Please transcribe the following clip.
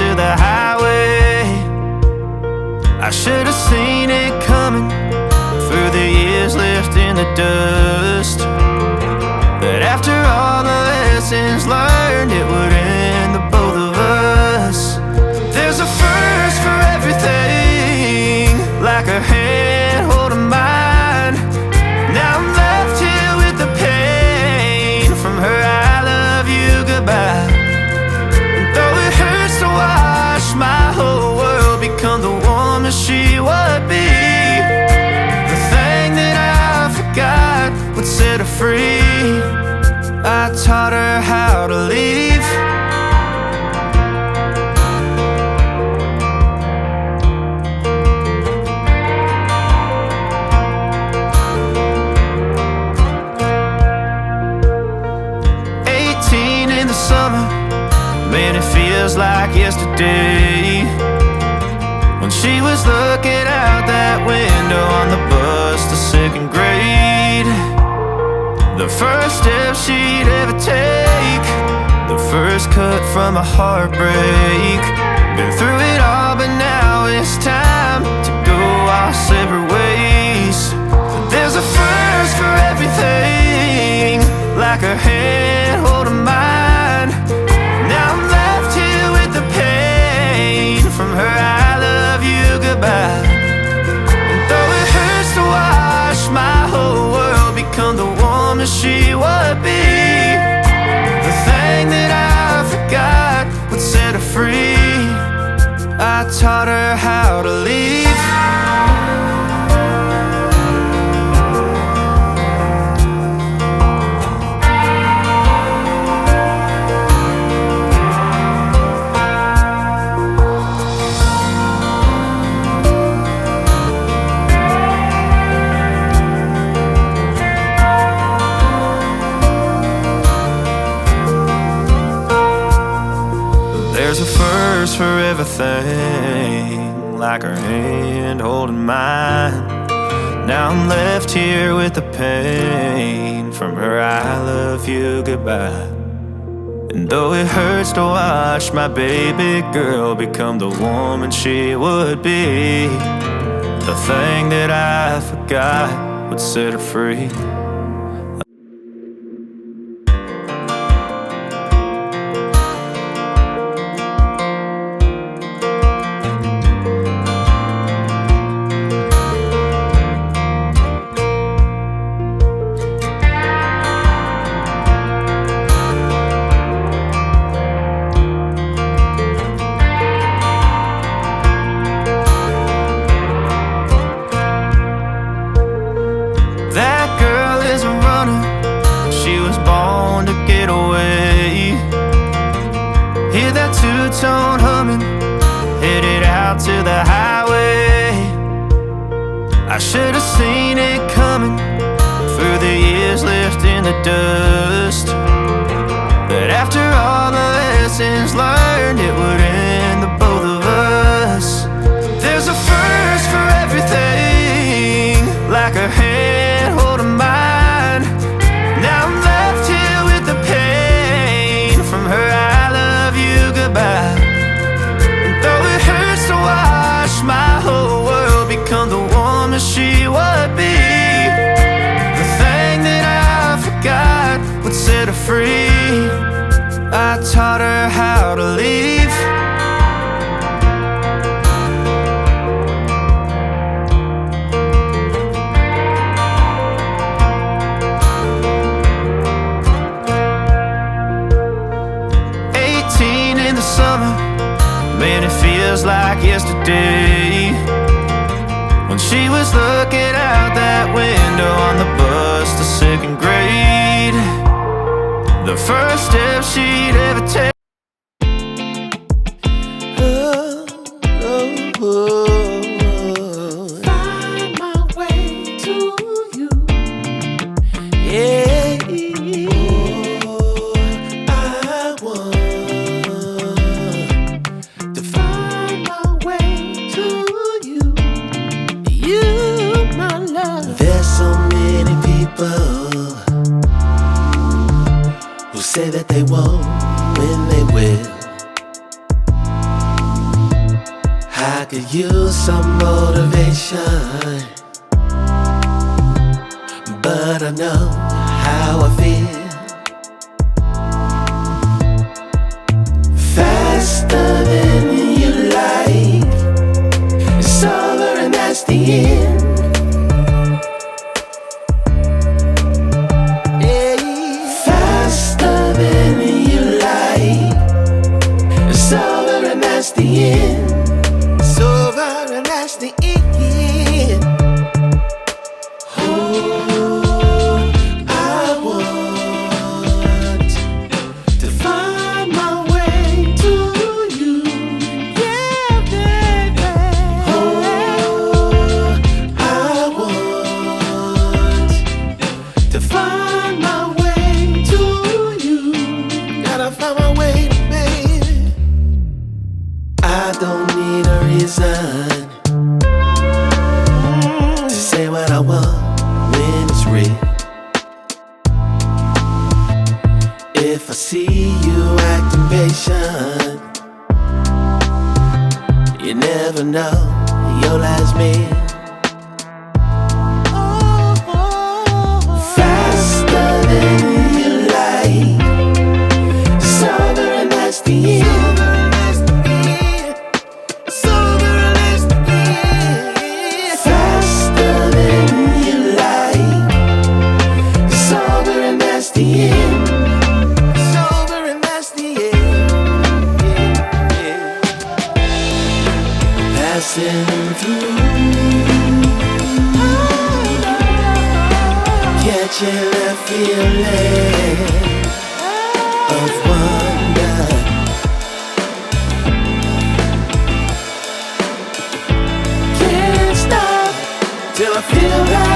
to the highway. I should have seen it coming through the years left in the dust. But after all the lessons learned, it would end the both of us. There's a first for everything, like a hand holding mine. Now I'm left here with the pain from her I love you goodbye. And though it hurts to watch my whole world become the woman she would be, the thing that I forgot would set her free. I taught her how to leave. Summer, man, it feels like yesterday when she was looking out that window on the bus to second grade. The first step she'd ever take, the first cut from a heartbreak. Been through it all, but now it's time to go our separate ways. There's a first for everything, like a hand holding mine. Now I'm left here with the pain from her I love you goodbye. And though it hurts to watch my whole world become the woman she would be, the thing that I forgot would set her free. I taught her how to leave. There's a first for everything, like her hand holding mine. Now I'm left here with the pain from her I love you goodbye. And though it hurts to watch my baby girl become the woman she would be, the thing that I forgot would set her free. Hear that two-tone humming, headed out to the highway. I should have seen it coming through the years left in the dust. But after all the lessons learned, it would end the both of us. There's a first for everything, like a hand holding mine. Now I'm left here with the pain from her I love you goodbye. And though it hurts to watch my whole world become the woman she would be, the thing that I forgot would set her free. I taught her how to leave. Summer, man, it feels like yesterday when she was looking out that window on the bus to second grade. The first step she'd ever take. Find my way to you. Yeah. Who say that they won't when they will. I could use some motivation, but I know how I feel. Faster than you like, it's over and that's the end. Faster than you like, it's over and that's the end. It's over and that's the end. Oh, I want to find my way to you, yeah, baby. Oh, I want to find my way to you. Gotta find my way, baby. I don't need a reason to say what I want when it's real. If I see you acting patient, you never know your last meal. Faster than you like, it's over and that's the end. Faster than you like, it's over and that's the end. It's over and that's the end. Passing through, catching a feeling of wonder. Can't stop till I feel right.